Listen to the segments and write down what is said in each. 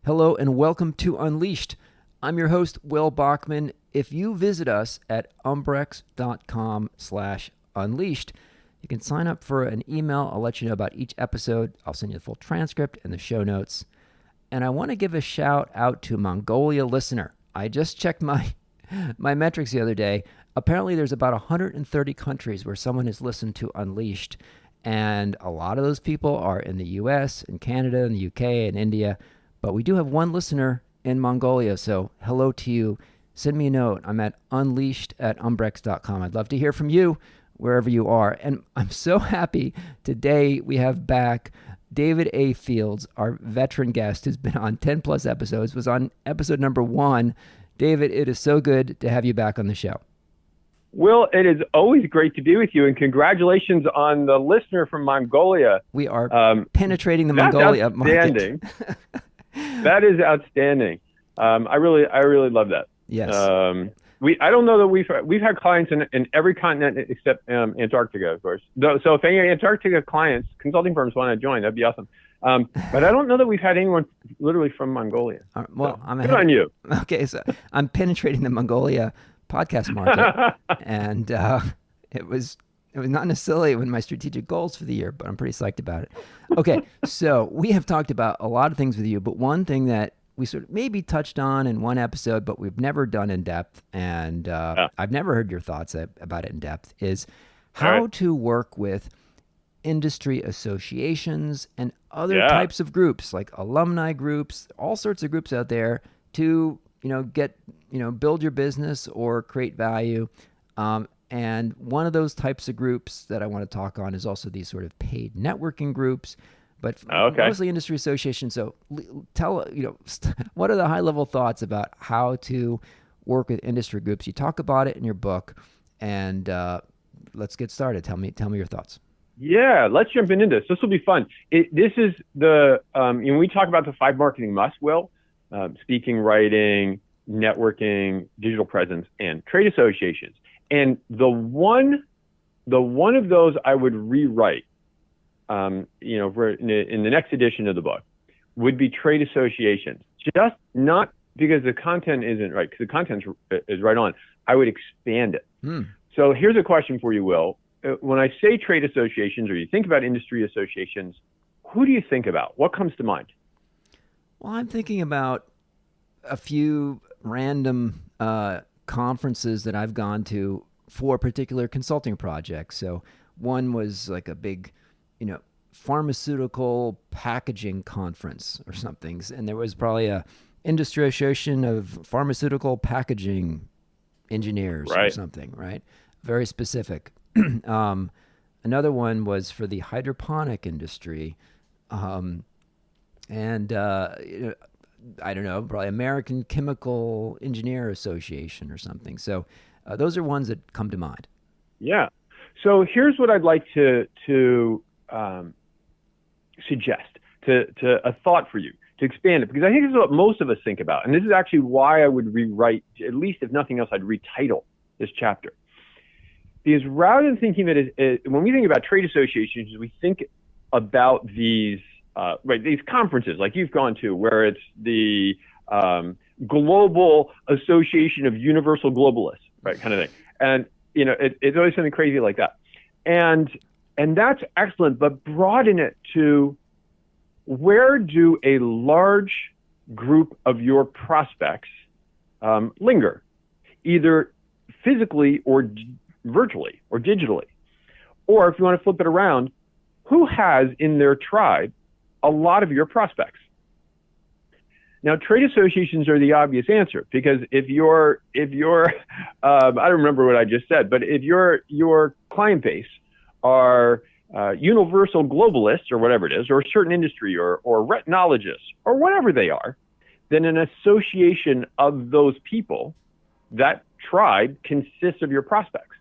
Hello and welcome to Unleashed. I'm your host, Will Bachman. If you visit us at umbrex.com/unleashed, you can sign up for an email. I'll let you know about each episode. I'll send you the full transcript and the show notes. And I want to give a shout out to Mongolia listener. I just checked my metrics the other day. Apparently there's about 130 countries where someone has listened to Unleashed. And a lot of those people are in the US and Canada and the UK and India. But we do have one listener in Mongolia. So hello to you. Send me a note. I'm at unleashed@umbrex.com. I'd love to hear from you wherever you are. And I'm so happy today we have back David A. Fields, our veteran guest who's been on 10 plus episodes, was on episode number 1. David, it is so good to have you back on the show. Will, it is always great to be with you, and congratulations on the listener from Mongolia. We are penetrating the Mongolia market. That is outstanding. I really love that. Yes. I don't know that we've had clients in every continent except Antarctica, of course. So if any Antarctica clients, consulting firms want to join, that'd be awesome. But I don't know that we've had anyone literally from Mongolia. Well, so, good on you. Okay, so I'm penetrating the Mongolia podcast market, and it was not necessarily one of my strategic goals for the year, but I'm pretty psyched about it. Okay, so we have talked about a lot of things with you, but one thing that we sort of maybe touched on in one episode, but we've never done in depth, and I've never heard your thoughts about it in depth, is how to work with industry associations and other types of groups, like alumni groups, all sorts of groups out there to, build your business or create value. And one of those types of groups that I want to talk on is also these sort of paid networking groups, but mostly industry associations. So tell, what are the high level thoughts about how to work with industry groups? You talk about it in your book, and let's get started. Tell me your thoughts. Yeah, let's jump into this. This will be fun. This is we talk about the 5 marketing musts, Will, speaking, writing, networking, digital presence, and trade associations. And the one of those I would rewrite, in the next edition of the book, would be trade associations. Just not because the content isn't right, because the content is right on. I would expand it. So here's a question for you, Will. When I say trade associations, or you think about industry associations, who do you think about? What comes to mind? Well, I'm thinking about a few random conferences that I've gone to for particular consulting projects. So one was like a big, pharmaceutical packaging conference or something. And there was probably a industry association of pharmaceutical packaging engineers or something, right? Very specific. Another one was for the hydroponic industry. I don't know, probably American Chemical Engineer Association or something. So those are ones that come to mind. Yeah. So here's what I'd like to suggest, to a thought for you, to expand it, because I think this is what most of us think about. And this is actually why I would rewrite, at least if nothing else, I'd retitle this chapter. Because rather than thinking of it as, when we think about trade associations, we think about these these conferences like you've gone to, where it's the Global Association of Universal Globalists, right, kind of thing. And it's always something crazy like that. And that's excellent, but broaden it to, where do a large group of your prospects linger, either physically or virtually or digitally? Or if you want to flip it around, who has in their tribe a lot of your prospects? Now, trade associations are the obvious answer, because if you're I don't remember what I just said, but if your client base are universal globalists or whatever it is, or a certain industry, or retinologists, or whatever they are, then an association of those people, that tribe, consists of your prospects.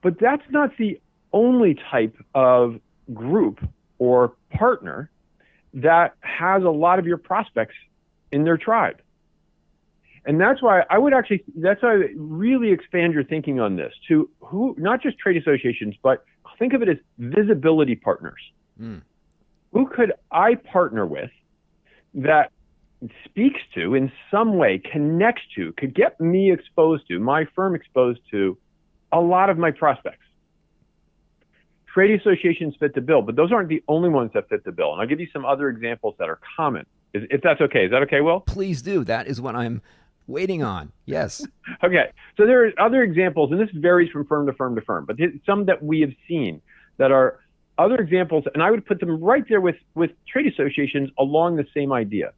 But that's not the only type of group or partner that has a lot of your prospects in their tribe. And that's why I really expand your thinking on this to who, not just trade associations, but think of it as visibility partners. Who could I partner with that speaks to in some way, connects to, could get me exposed to, my firm exposed to a lot of my prospects. Trade associations fit the bill, but those aren't the only ones that fit the bill. And I'll give you some other examples that are common, if that's okay. Is that okay, Will? Please do. That is what I'm waiting on. Yes. Okay. So there are other examples, and this varies from firm to firm to firm, but some that we have seen that are other examples, and I would put them right there with trade associations along the same idea.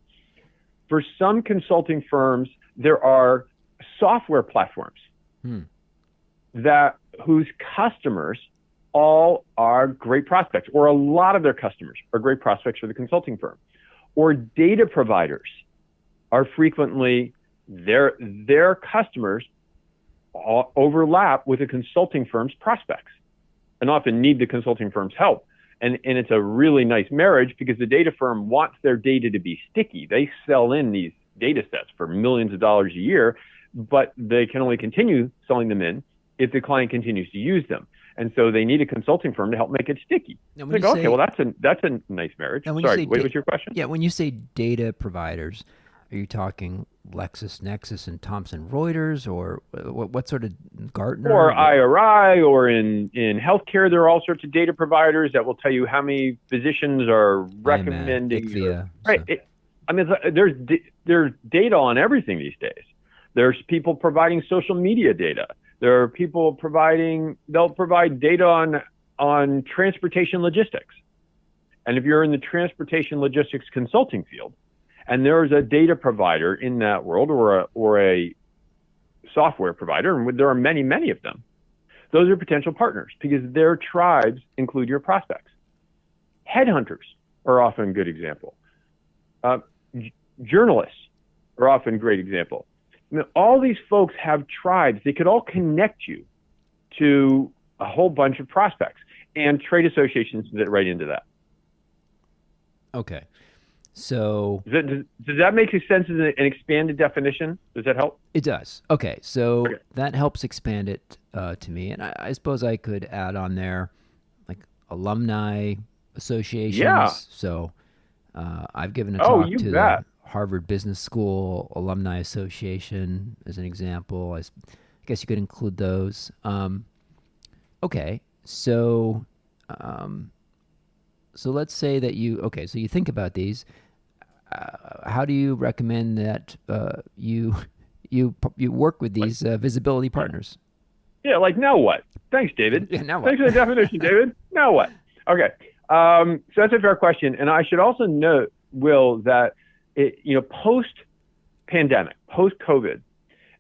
For some consulting firms, there are software platforms whose customers all are great prospects, or a lot of their customers are great prospects for the consulting firm. Or data providers are frequently, their customers overlap with a consulting firm's prospects and often need the consulting firm's help. And it's a really nice marriage because the data firm wants their data to be sticky. They sell in these data sets for millions of dollars a year, but they can only continue selling them in if the client continues to use them. And so they need a consulting firm to help make it sticky. Like, okay, well, that's a nice marriage. Sorry, what was your question? Yeah, when you say data providers, are you talking LexisNexis and Thomson Reuters, or what sort of Gartner? Or IRI, or in healthcare, there are all sorts of data providers that will tell you how many physicians are recommending. IQVIA, right. There's data on everything these days. There's people providing social media data. There are people they'll provide data on transportation logistics. And if you're in the transportation logistics consulting field, and there is a data provider in that world, or a software provider, and there are many, many of them, those are potential partners because their tribes include your prospects. Headhunters are often a good example. Journalists are often a great example. I mean, all these folks have tribes. They could all connect you to a whole bunch of prospects, and trade associations fit right into that. Okay. So does that make sense as an expanded definition? Does that help? It does. Okay. So that helps expand it to me. And I suppose I could add on there like alumni associations. Yeah. So I've given a talk to bet. the Harvard Business School Alumni Association as an example. I guess you could include those. Okay. So let's say that so you think about these. How do you recommend that you work with these visibility partners? Yeah, like now what? Thanks, David. Yeah, now what? Thanks for the definition, David. Now what? Okay, so that's a fair question, and I should also note, Will, that post-pandemic, post-COVID,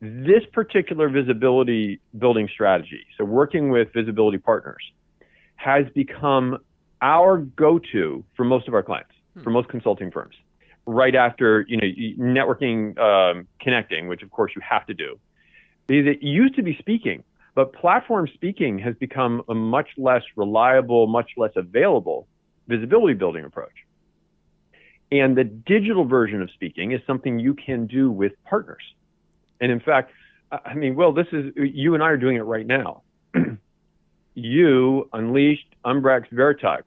this particular visibility building strategy, so working with visibility partners, has become our go-to for most of our clients, for most consulting firms. Right after networking, connecting, which of course you have to do, because it used to be speaking, but platform speaking has become a much less reliable, much less available visibility building approach. And the digital version of speaking is something you can do with partners. And in fact, I mean, Will, you and I are doing it right now. You, Unleashed, Umbrex, Veritex.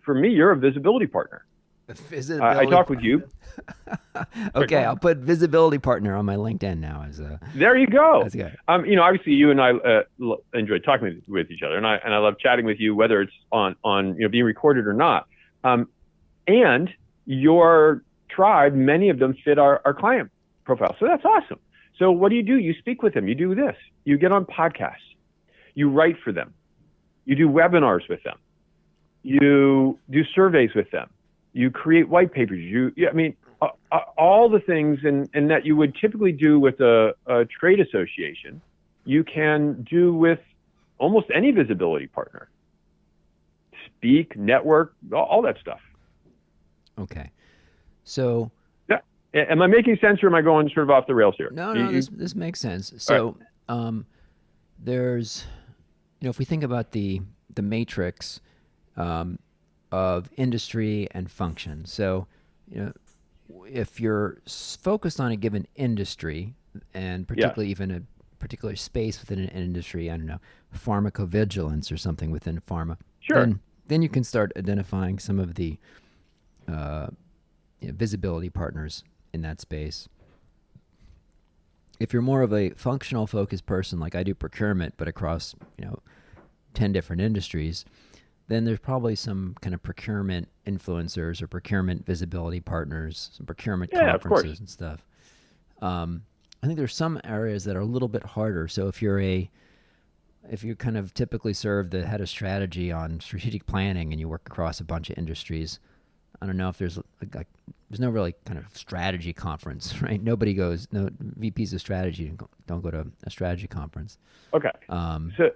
For me, you're a visibility partner. I talk with you. Okay, I'll put visibility partner on my LinkedIn now as a. There you go. That's good. Obviously, you and I enjoy talking with each other, and I love chatting with you, whether it's on being recorded or not. And your tribe, many of them fit our client profile, so that's awesome. So what do? You speak with them. You do this. You get on podcasts. You write for them. You do webinars with them. You do surveys with them. You create white papers. All the things and that you would typically do with a trade association, you can do with almost any visibility partner. Speak, network, all that stuff. Okay. So. Yeah. Am I making sense, or am I going sort of off the rails here? No, this makes sense. So there's, if we think about the matrix of industry and function. So, if you're focused on a given industry, and particularly even a particular space within an industry, I don't know, pharmacovigilance or something within pharma, sure. Then you can start identifying some of the visibility partners in that space. If you're more of a functional focused person, like I do procurement, but across 10 different industries, then there's probably some kind of procurement influencers or procurement visibility partners, some procurement conferences and stuff. I think there's some areas that are a little bit harder. So if you kind of typically serve the head of strategy on strategic planning and you work across a bunch of industries, I don't know if there's there's no really kind of strategy conference, right? No VPs of strategy don't go to a strategy conference. Okay. So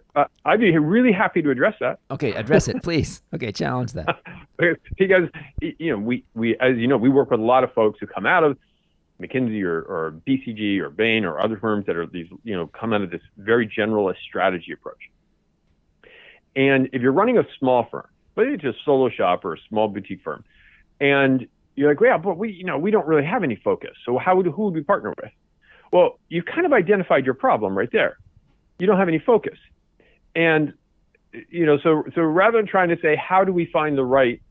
I'd be really happy to address that. Okay, address it, please. Okay, challenge that. Because we as you know, we work with a lot of folks who come out of McKinsey or BCG or Bain or other firms that are these, come out of this very generalist strategy approach. And if you're running a small firm, but it's a solo shop or a small boutique firm, and you're like, yeah, but we don't really have any focus. So who would we partner with? Well, you kind of identified your problem right there. You don't have any focus. And, so rather than trying to say, how do we find the right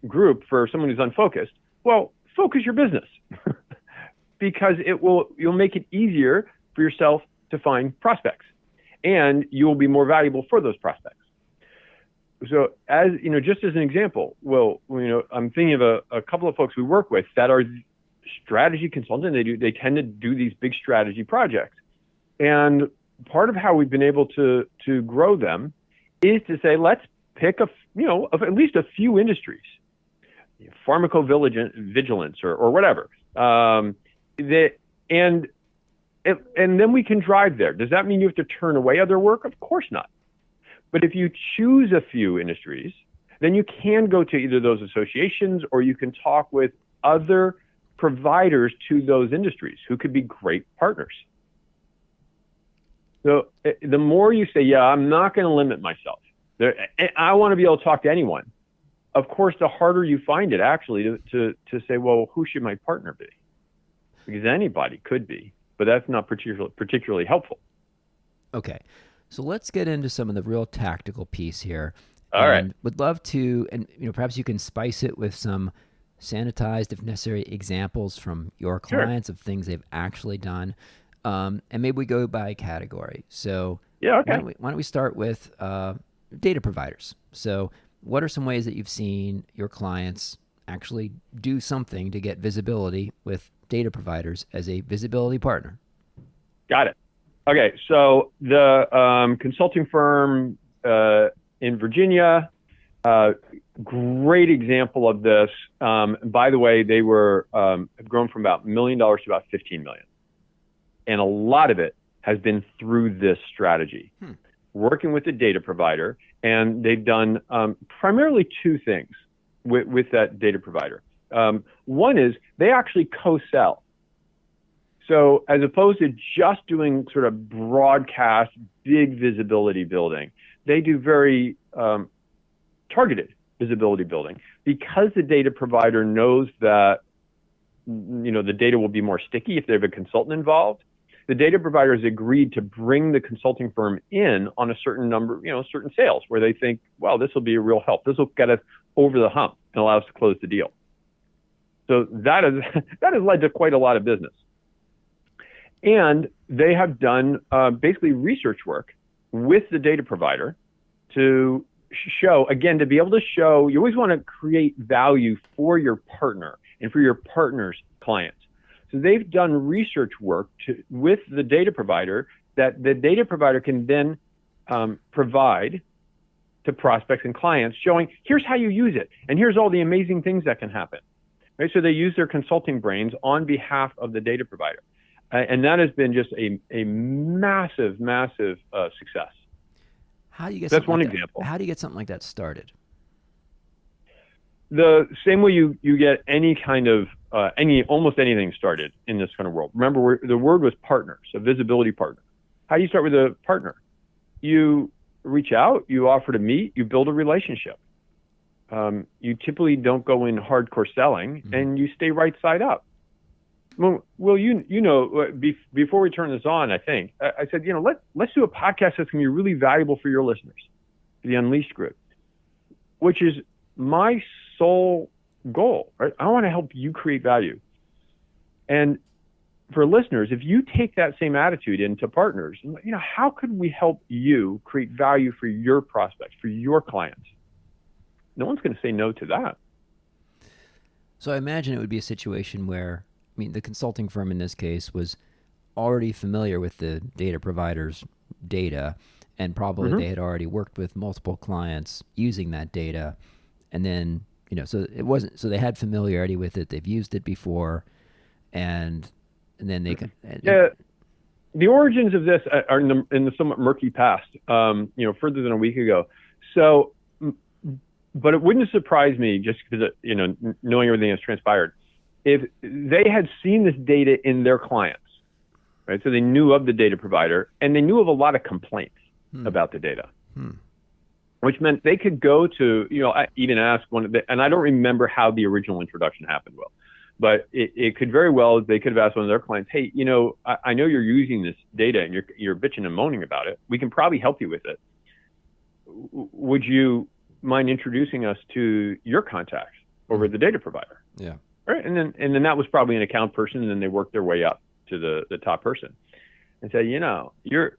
group for someone who's unfocused? Well, focus your business because you'll make it easier for yourself to find prospects, and you will be more valuable for those prospects. So just as an example, I'm thinking of a couple of folks we work with that are strategy consultants. They tend to do these big strategy projects. And part of how we've been able to grow them is to say, let's pick of at least a few industries, pharmacovigilance or whatever. And then we can drive there. Does that mean you have to turn away other work? Of course not. But if you choose a few industries, then you can go to either those associations or you can talk with other providers to those industries who could be great partners. So the more you say, yeah, I'm not going to limit myself. I want to be able to talk to anyone. Of course, the harder you find it actually to say, well, who should my partner be? Because anybody could be, but that's not particularly helpful. Okay. So let's get into some of the real tactical piece here. All right. Would love to, and perhaps you can spice it with some sanitized, if necessary, examples from your clients of things they've actually done. And maybe we go by category. So why don't we start with data providers? So what are some ways that you've seen your clients actually do something to get visibility with data providers as a visibility partner? Got it. Okay, so the consulting firm in Virginia, great example of this. By the way, they have grown from about $1 million to about $15 million. And a lot of it has been through this strategy, working with the data provider. And they've done primarily two things with that data provider. One is they actually co-sell. So as opposed to just doing sort of broadcast, big visibility building, they do very targeted visibility building because the data provider knows that the data will be more sticky if they have a consultant involved. The data provider has agreed to bring the consulting firm in on a certain number, certain sales where they think, well, this will be a real help. This will get us over the hump and allow us to close the deal. So that has led to quite a lot of business. And they have done basically research work with the data provider to show, again, to be able to show, you always want to create value for your partner and for your partner's clients. So they've done research work with the data provider that the data provider can then provide to prospects and clients, showing here's how you use it, and here's all the amazing things that can happen. Right? So they use their consulting brains on behalf of the data provider. And that has been just a massive, massive success. How do you get That's one example. How do you get something like that started? The same way you get any kind of almost anything started in this kind of world. Remember, the word was partner, so visibility partner. How do you start with a partner? You reach out, you offer to meet, you build a relationship. You typically don't go in hardcore selling, and you stay right side up. Well, before we turn this on, I think I said, let's do a podcast that's going to be really valuable for your listeners, the Unleashed group, which is my sole goal. Right? I want to help you create value. And for listeners, if you take that same attitude into partners, how could we help you create value for your prospects, for your clients? No one's going to say no to that. So I imagine it would be a situation where, the consulting firm in this case was already familiar with the data provider's data, and probably they had already worked with multiple clients using that data. And then, so they had familiarity with it. They've used it before. And then they can. The origins of this are in the somewhat murky past, further than a week ago. So, but it wouldn't surprise me, just because, knowing everything that's transpired, if they had seen this data in their clients, right? So they knew of the data provider, and they knew of a lot of complaints about the data, which meant they could go to, I even ask one of the, and I don't remember how the original introduction happened, Will, but it could very well, they could have asked one of their clients, hey, I know you're using this data and you're bitching and moaning about it. We can probably help you with it. Would you mind introducing us to your contacts over the data provider? Yeah. Right. And then that was probably an account person, and then they worked their way up to the top person and say, your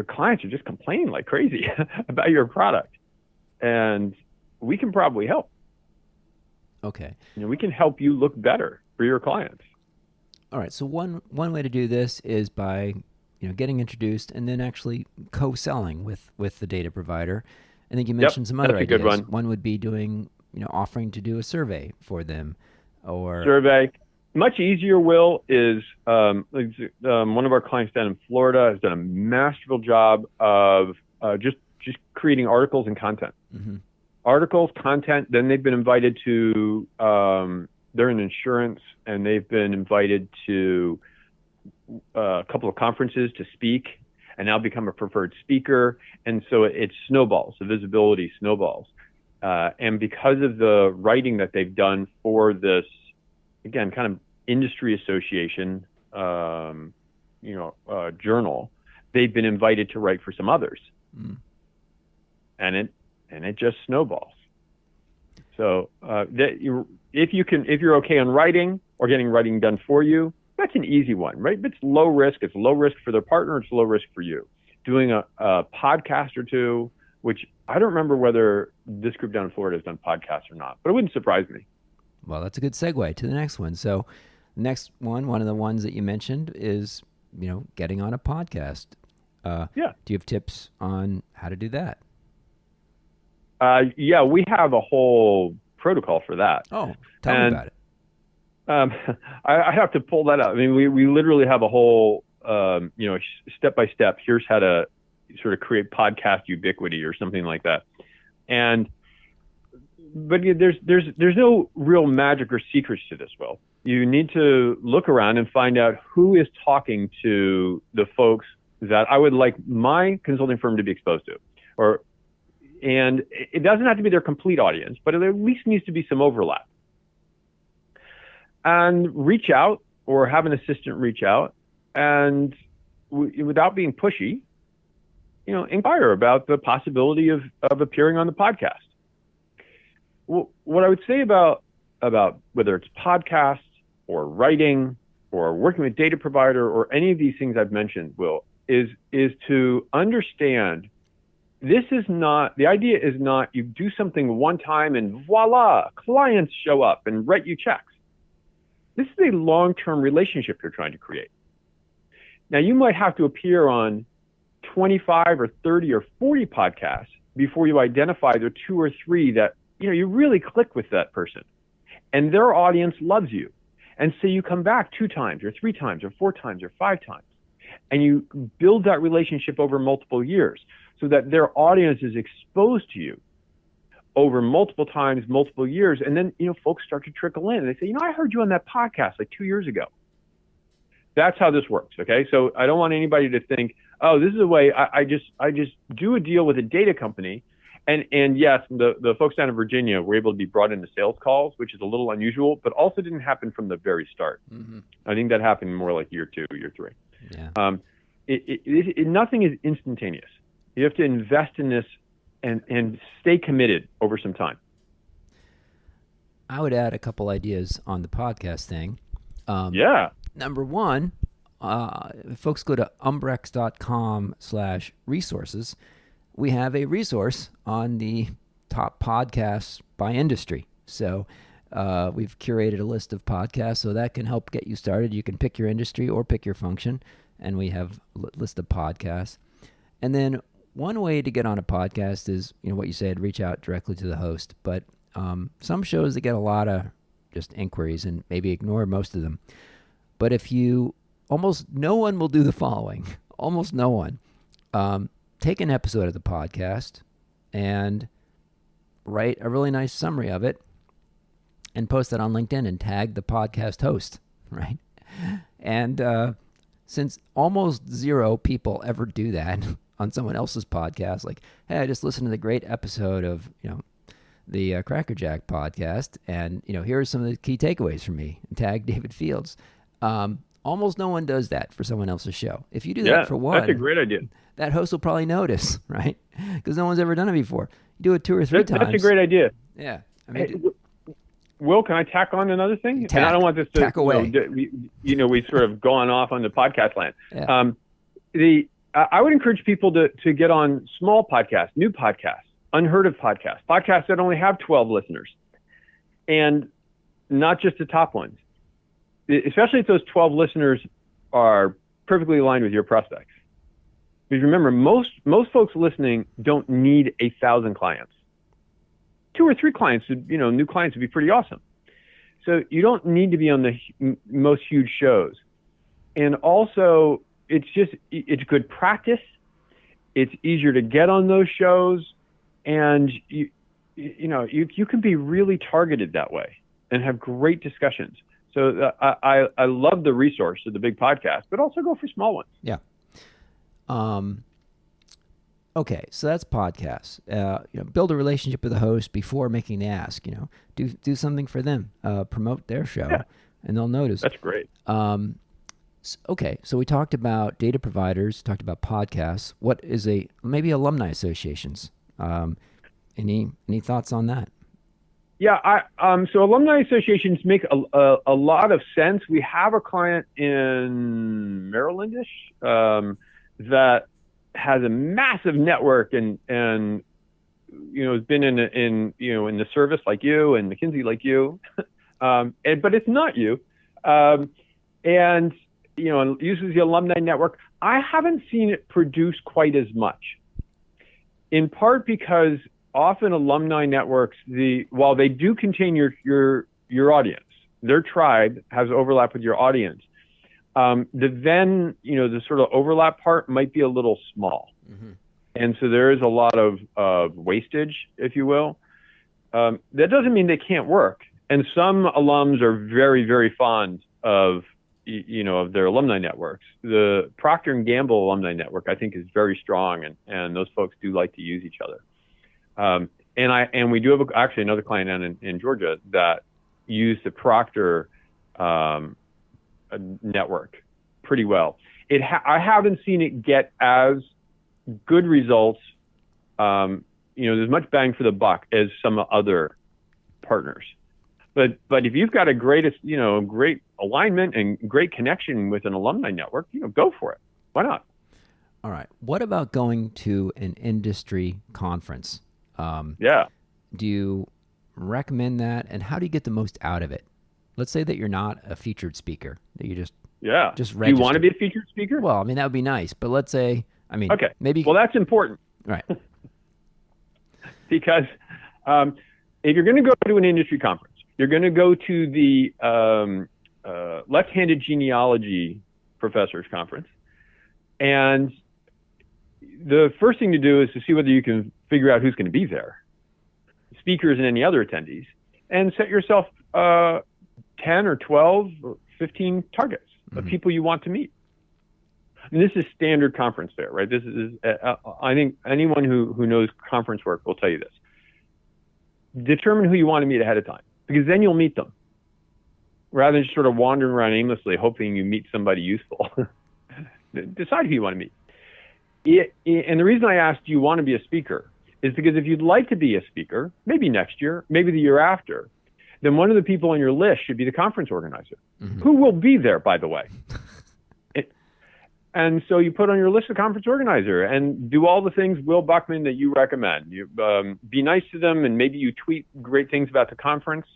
clients are just complaining like crazy about your product, and we can probably help. Okay. We can help you look better for your clients. All right. So one way to do this is by, getting introduced and then actually co-selling with the data provider. I think you mentioned some other ideas. Good one. One would be doing, offering to do a survey for them, or survey. Much easier, Will, is one of our clients down in Florida has done a masterful job of just creating articles and content. Mm-hmm. Articles, content. Then they've been invited to, they're in insurance, and they've been invited to a couple of conferences to speak, and now become a preferred speaker. And so it snowballs, the visibility snowballs. And because of the writing that they've done for this, again, kind of industry association, journal, they've been invited to write for some others. And it just snowballs. So if you're okay on writing or getting writing done for you, that's an easy one, right? But it's low risk. It's low risk for their partner. It's low risk for you. Doing a podcast or two, which I don't remember whether this group down in Florida has done podcasts or not, but it wouldn't surprise me. Well, that's a good segue to the next one. So next one of the ones that you mentioned is, getting on a podcast. Do you have tips on how to do that? We have a whole protocol for that. Oh, tell me about it. I have to pull that up. We literally have a whole, step by step. Here's how to sort of create podcast ubiquity or something like that. But there's no real magic or secrets to this, Will. You need to look around and find out who is talking to the folks that I would like my consulting firm to be exposed to, and it doesn't have to be their complete audience, but there at least needs to be some overlap. And reach out, or have an assistant reach out, and without being pushy, inquire about the possibility of appearing on the podcast. Well, what I would say about whether it's podcasts or writing or working with data provider or any of these things I've mentioned, Will, is to understand the idea is not you do something one time and voila, clients show up and write you checks. This is a long-term relationship you're trying to create. Now, you might have to appear on 25 or 30 or 40 podcasts before you identify the 2 or 3 that, you really click with that person and their audience loves you. And so you come back 2 times or 3 times or 4 times or 5 times, and you build that relationship over multiple years so that their audience is exposed to you over multiple times, multiple years. And then, folks start to trickle in and they say, I heard you on that podcast like 2 years ago. That's how this works. Okay. So I don't want anybody to think, oh, this is a way I just do a deal with a data company. And yes, the folks down in Virginia were able to be brought into sales calls, which is a little unusual, but also didn't happen from the very start. Mm-hmm. I think that happened more like year 2, year 3. Yeah. Nothing is instantaneous. You have to invest in this and stay committed over some time. I would add a couple ideas on the podcast thing. Yeah. Number one, if folks go to umbrex.com/resources, we have a resource on the top podcasts by industry. So we've curated a list of podcasts, so that can help get you started. You can pick your industry or pick your function, and we have a list of podcasts. And then one way to get on a podcast is, what you said, reach out directly to the host. But some shows that get a lot of just inquiries, and maybe ignore most of them. But almost no one will do the following. Almost no one. Take an episode of the podcast and write a really nice summary of it and post that on LinkedIn and tag the podcast host, right? And since almost zero people ever do that on someone else's podcast, like, hey, I just listened to the great episode of, the Cracker Jack podcast, and, here are some of the key takeaways from me, and tag David Fields. Almost no one does that for someone else's show. If you do that for one, that's a great idea. That host will probably notice, right? Because no one's ever done it before. You do it 2 or 3 times. That's a great idea. Yeah. Hey, Will, can I tack on another thing? Tack, and I don't want this to tack away. We've sort of gone off on the podcast land. Yeah. I would encourage people to get on small podcasts, new podcasts, unheard of podcasts that only have 12 listeners, and not just the top ones. Especially if those 12 listeners are perfectly aligned with your prospects. Because remember, most folks listening don't need 1,000 clients. 2 or 3 clients, new clients would be pretty awesome. So you don't need to be on the most huge shows. And also, it's good practice. It's easier to get on those shows, and you can be really targeted that way and have great discussions. So I love the resource of the big podcast, but also go for small ones. Yeah. Okay, so that's podcasts. Build a relationship with the host before making the ask. Do something for them. Promote their show, and they'll notice. That's great. Okay, so we talked about data providers, talked about podcasts. What is maybe alumni associations? Any thoughts on that? Yeah, so alumni associations make a lot of sense. We have a client in Marylandish that has a massive network and has been in the service like you and McKinsey like you, but it's not you, and uses the alumni network. I haven't seen it produce quite as much, in part because often alumni networks, while they do contain your audience, their tribe has overlap with your audience. The sort of overlap part might be a little small. Mm-hmm. And so there is a lot of wastage, if you will. That doesn't mean they can't work. And some alums are very, very fond of their alumni networks. The Procter & Gamble alumni network, I think, is very strong, and those folks do like to use each other. And we do have actually another client down in Georgia that used the Procter network pretty well. I haven't seen it get as good results. There's much bang for the buck as some other partners. But if you've got a great alignment and great connection with an alumni network, go for it. Why not? All right. What about going to an industry conference? Yeah. Do you recommend that? And how do you get the most out of it? Let's say that you're not a featured speaker, that you just register. Do you want to be a featured speaker? Well, that would be nice. But let's say, okay. Maybe. Well, that's important. Right. Because if you're going to go to an industry conference, you're going to go to the left-handed genealogy professors conference, and the first thing to do is to see whether you can figure out who's going to be there, speakers and any other attendees, and set yourself 10 or 12 or 15 targets of people you want to meet. And this is standard conference fare, right? This is, I think anyone who knows conference work will tell you this. Determine who you want to meet ahead of time, because then you'll meet them, rather than just sort of wandering around aimlessly hoping you meet somebody useful. Decide who you want to meet. And the reason I asked, do you want to be a speaker, is because if you'd like to be a speaker, maybe next year, maybe the year after, then one of the people on your list should be the conference organizer, who will be there, by the way. And so you put on your list the conference organizer and do all the things, Will Buckman, that you recommend. You be nice to them, and maybe you tweet great things about the conference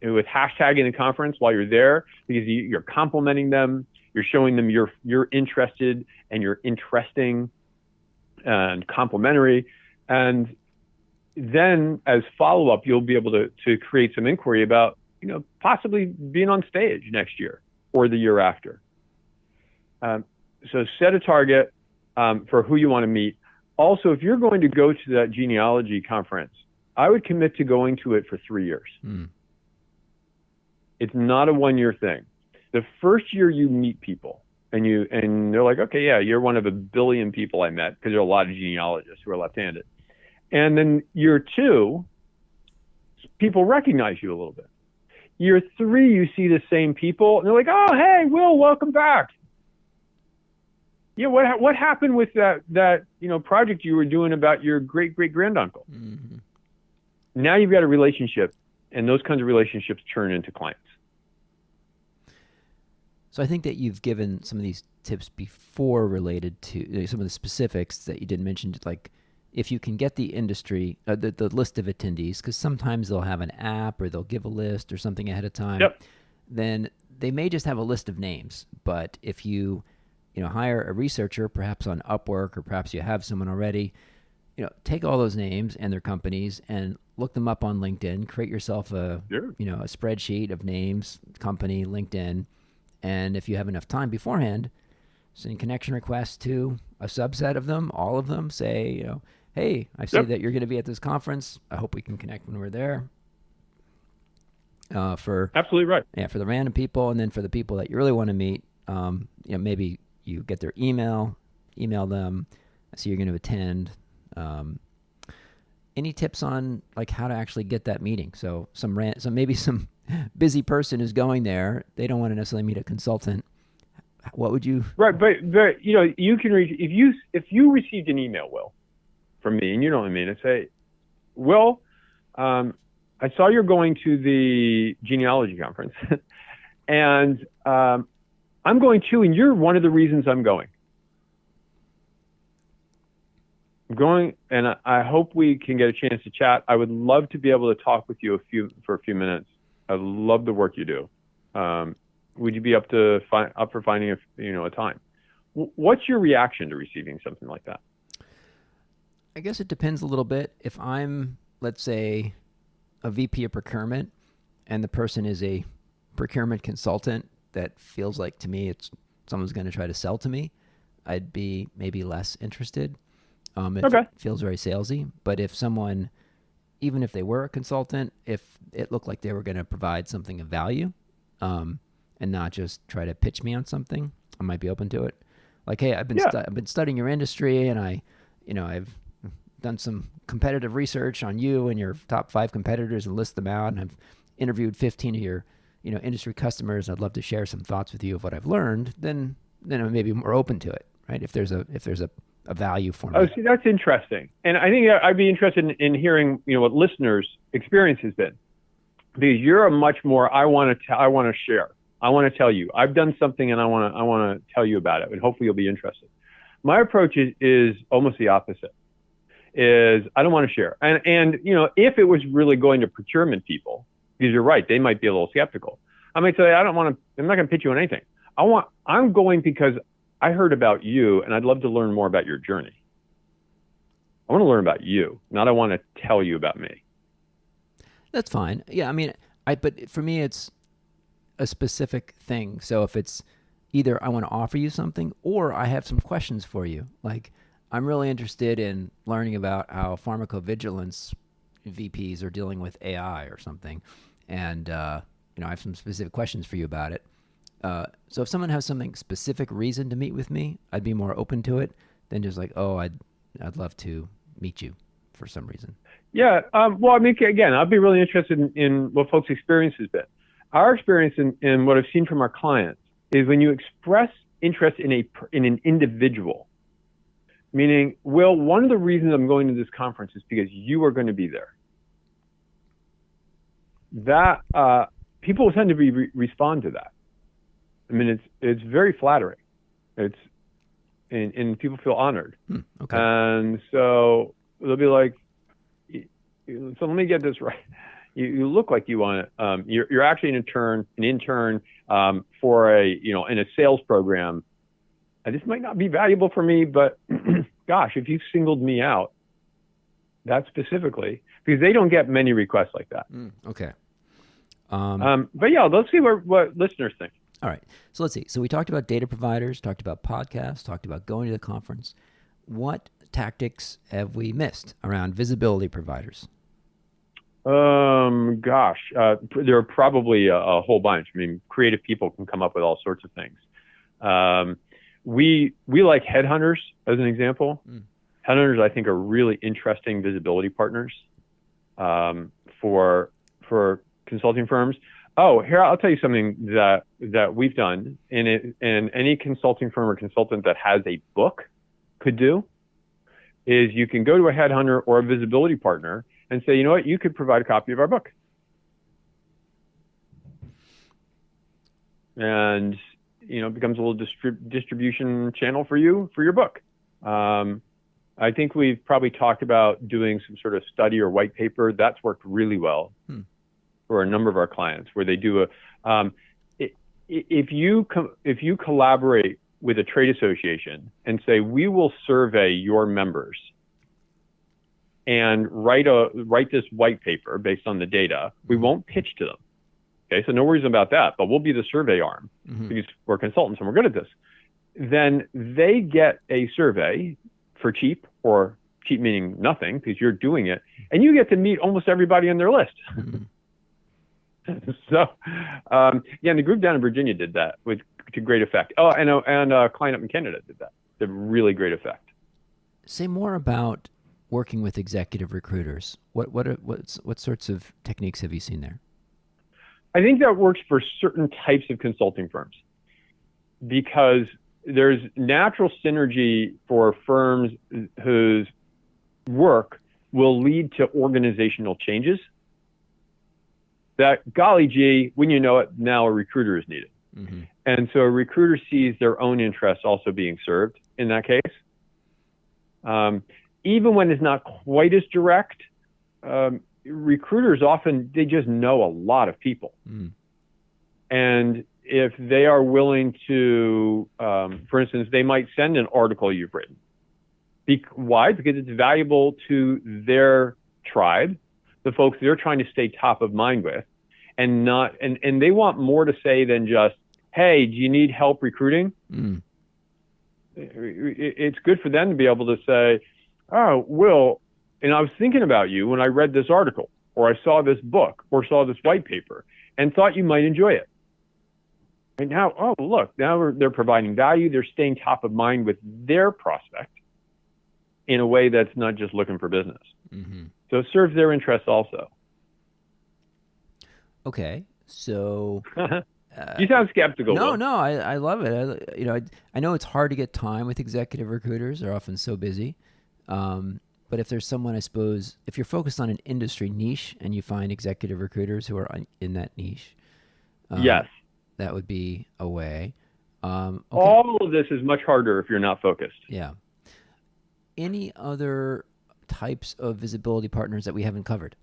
with hashtagging the conference while you're there, because you're complimenting them. You're showing them you're interested and you're interesting and complimentary. And then as follow-up, you'll be able to create some inquiry about, possibly being on stage next year or the year after. So set a target for who you want to meet. Also, if you're going to go to that genealogy conference, I would commit to going to it for 3 years. It's not a 1-year thing. The first year you meet people and they're like, okay, yeah, you're one of a billion people I met, because there are a lot of genealogists who are left-handed. And then year 2, people recognize you a little bit. Year 3, you see the same people and they're like, oh, hey, Will, welcome back. Yeah, what happened with that project you were doing about your great-great-granduncle? Now you've got a relationship, and those kinds of relationships turn into clients. So I think that you've given some of these tips before related to some of the specifics that you didn't mention, like if you can get the industry, the list of attendees, because sometimes they'll have an app or they'll give a list or something ahead of time. Yep. Then they may just have a list of names, but if you hire a researcher, perhaps on Upwork, or perhaps you have someone already, take all those names and their companies and look them up on LinkedIn, create yourself a spreadsheet of names, company, LinkedIn. And if you have enough time beforehand, send connection requests to a subset of them, all of them, say, hey, I see that you're going to be at this conference. I hope we can connect when we're there. Absolutely right. Yeah, for the random people, and then for the people that you really want to meet, maybe you get their email them. I see you're going to attend. Any tips on like how to actually get that meeting? So maybe some busy person who's going there, they don't want to necessarily meet a consultant. What would you? Right, but you can reach if you received an email, Will, from me, and you know what I mean, and say, Will, I saw you're going to the genealogy conference, and I'm going too, and you're one of the reasons I'm going. I'm going, and I hope we can get a chance to chat. I would love to be able to talk with you for a few minutes. I love the work you do. Would you be up for finding a time? What's your reaction to receiving something like that? I guess it depends a little bit. If I'm, let's say, a VP of procurement, and the person is a procurement consultant that feels like to me someone's going to try to sell to me, I'd be maybe less interested. It feels very salesy. But if someone, even if they were a consultant, if it looked like they were going to provide something of value, and not just try to pitch me on something, I might be open to it. Like, hey, I've been studying your industry, and I've done some competitive research on you and your top 5 competitors and list them out, and I've interviewed 15 of your industry customers. I'd love to share some thoughts with you of what I've learned. Then I may be more open to it, right? If there's a value for me. Oh, see, that's interesting. And I think I'd be interested in hearing, what listeners' experience has been, because you're a much more, I want to share. I want to tell you, I've done something and I want to tell you about it, and hopefully you'll be interested. My approach is almost the opposite. Is I don't want to share. And if it was really going to procurement people, because you're right, they might be a little skeptical. I might say, I'm not going to pitch you on anything. I'm going because I heard about you and I'd love to learn more about your journey. I want to learn about you, not I want to tell you about me. That's fine. Yeah, I mean, but for me, it's a specific thing. So if it's either I want to offer you something or I have some questions for you, like I'm really interested in learning about how pharmacovigilance VPs are dealing with AI or something. And, I have some specific questions for you about it. So if someone has something specific reason to meet with me, I'd be more open to it than just like, oh, I'd love to meet you for some reason. Yeah. Well, I mean, again, I'd be really interested in what folks' experience has been. Our experience in what I've seen from our clients is when you express interest in an individual, meaning, Will, one of the reasons I'm going to this conference is because you are going to be there. that people tend to respond to that. I mean, it's very flattering. It's and people feel honored. Okay. And so they'll be like, so let me get this right. You look like you want to. You're actually an intern for in a sales program. And this might not be valuable for me, but gosh, if you've singled me out, that specifically, because they don't get many requests like that. Okay. But yeah, let's see what listeners think. All right. So let's see. So we talked about data providers, talked about podcasts, talked about going to the conference. What tactics have we missed around visibility providers? Gosh, there are probably a whole bunch. I mean, creative people can come up with all sorts of things. We like headhunters as an example. Headhunters, I think, are really interesting visibility partners for consulting firms. Oh, here, I'll tell you something that we've done, and any consulting firm or consultant that has a book could do, is you can go to a headhunter or a visibility partner and say, you know what, you could provide a copy of our book. And, it becomes a little distribution channel for you, for your book. I think we've probably talked about doing some sort of study or white paper. That's worked really well for a number of our clients, where they do if you collaborate with a trade association and say, we will survey your members and write this white paper based on the data, we won't pitch to them. Okay, so no worries about that, but we'll be the survey arm because we're consultants and we're good at this. Then they get a survey for cheap, or cheap meaning nothing because you're doing it, and you get to meet almost everybody on their list. So, and the group down in Virginia did that to great effect. Oh, and a client up in Canada did that. To really great effect. Say more about working with executive recruiters. What sorts of techniques have you seen there? I think that works for certain types of consulting firms because there's natural synergy for firms whose work will lead to organizational changes. That, golly gee, when you know it, now a recruiter is needed. And so a recruiter sees their own interests also being served in that case. Even when it's not quite as direct, recruiters often, they just know a lot of people. And if they are willing to, for instance, they might send an article you've written. Why? Because it's valuable to their tribe, the folks they're trying to stay top of mind with, and they want more to say than just, hey, do you need help recruiting? It's good for them to be able to say, oh, Will, and I was thinking about you when I read this article, or I saw this book, or saw this white paper, and thought you might enjoy it. And now, oh, look, now they're providing value. They're staying top of mind with their prospect in a way that's not just looking for business. So it serves their interests also. Okay, so you sound skeptical. No, I love it. I know it's hard to get time with executive recruiters. They're often so busy. But if there's someone, I suppose, if you're focused on an industry niche and you find executive recruiters who are in that niche, yes, that would be a way. Okay. All of this is much harder if you're not focused. Yeah. Any other types of visibility partners that we haven't covered?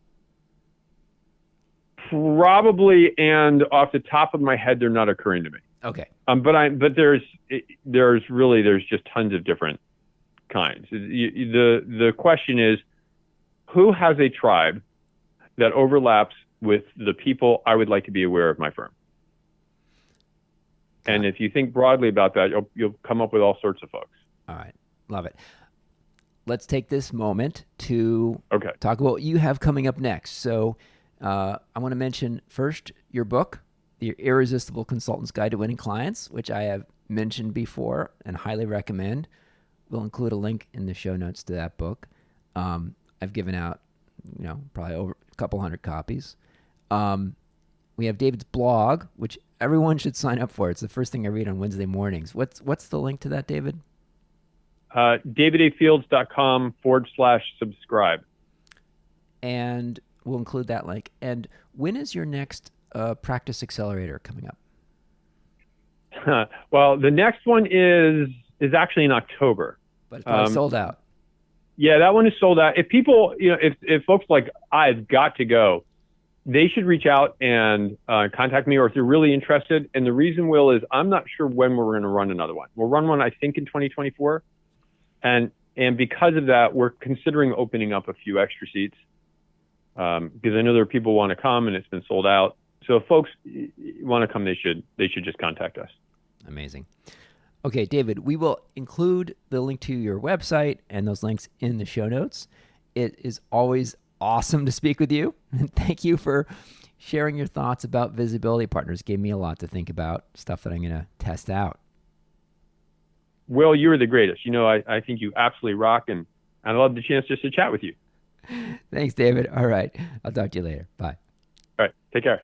Probably, and off the top of my head, they're not occurring to me. Okay. But there's just tons of different kinds. The question is, who has a tribe that overlaps with the people I would like to be aware of my firm? And if you think broadly about that, you'll come up with all sorts of folks. All right. Love it. Let's take this moment to talk about what you have coming up next. So I want to mention first your book, The Irresistible Consultant's Guide to Winning Clients, which I have mentioned before and highly recommend. We'll include a link in the show notes to that book. I've given out, probably over a couple hundred copies. We have David's blog, which everyone should sign up for. It's the first thing I read on Wednesday mornings. What's the link to that, David? DavidAFields.com/subscribe. And We'll include that link. And when is your next practice accelerator coming up? Well, the next one is actually in October. But it's probably sold out. Yeah, that one is sold out. If people, if folks like I've got to go, they should reach out and contact me, or if they're really interested. And the reason, Will, is I'm not sure when we're going to run another one. We'll run one, I think, in 2024. And because of that, we're considering opening up a few extra seats because I know there are people who want to come and it's been sold out. So if folks want to come, they should just contact us. Amazing. Okay, David, we will include the link to your website and those links in the show notes. It is always awesome to speak with you. And thank you for sharing your thoughts about visibility partners. It gave me a lot to think about, stuff that I'm going to test out. Will, you're the greatest. I think you absolutely rock, and I love the chance just to chat with you. Thanks, David. All right. I'll talk to you later. Bye. All right. Take care.